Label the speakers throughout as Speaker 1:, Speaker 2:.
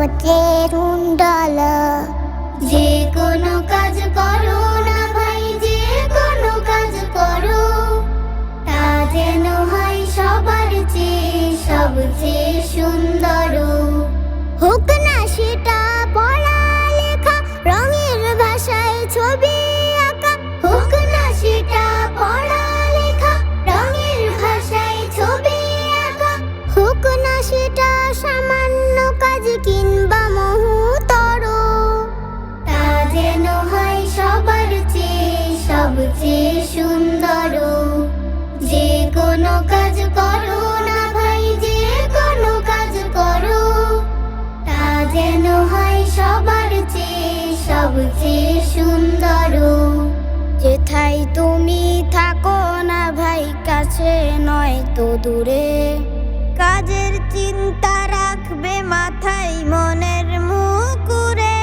Speaker 1: সবচেয়ে সুন্দর।
Speaker 2: যে কোনো কাজ করো না ভাই, যে কোনো কাজ করো, তা যেন হয় সবার চেয়ে সবচেয়ে সুন্দর।
Speaker 1: হোক না সেটা পড়ালেখা, রঙের ভাষায় ছবি আঁকা।
Speaker 2: হোক না সেটা পড়ালেখা, রঙের ভাষায় ছবি আঁকা।
Speaker 1: হোক না সেটা সামান্য কাজ কিংবা মহতর।
Speaker 2: তা যেন হয় সবার চেয়ে সবচেয়ে সুন্দর। যে কোনো কাজ করো না ভাই, যে কোনো কাজ করো, তা যেন হয় সবার চেয়ে সবচেয়ে সুন্দর।
Speaker 1: যেথায় তুমি থাকো না ভাই, কাছে নয় তো দূরে, কাজের চিন্তা রাখবে মাথায় মনের মুকুরে।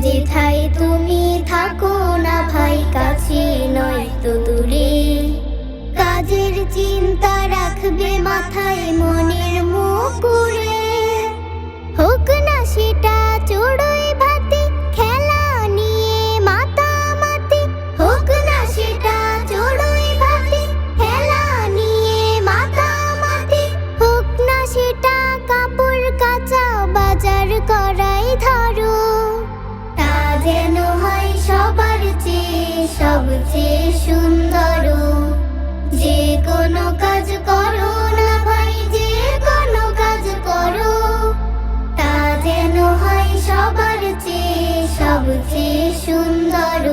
Speaker 2: যেথায় তুমি থাকো না ভাই, কাছে নয় তো দূরে, কাজের চিন্তা রাখবে মাথায় মনের মুকুরে।
Speaker 1: হোক না সেটা চড়ুই ভাতি, খেলা নিয়ে মাতামাতি।
Speaker 2: হোক না সেটা চড়ুই ভাতি, খেলা নিয়ে মাতামাতি।
Speaker 1: হোক না সেটা কাপড় কাচা, বাজার করাই ধরো।
Speaker 2: তা যেন হয় সবার চেয়ে সবচেয়ে সুন্দর। যে কোনো কাজ করো না ভাই, যে কোনো কাজ করো, তা যেন হয় সবার চেয়ে সবচেয়ে সুন্দর।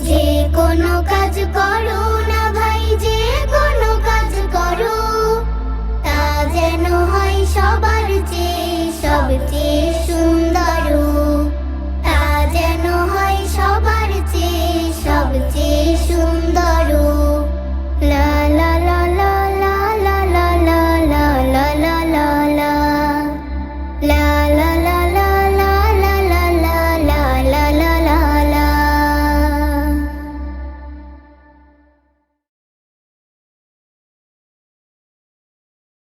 Speaker 2: যে কোনো কাজ করো না ভাই, যে কোনো কাজ করো, তা যেন হয় সবার চেয়ে সবচেয়ে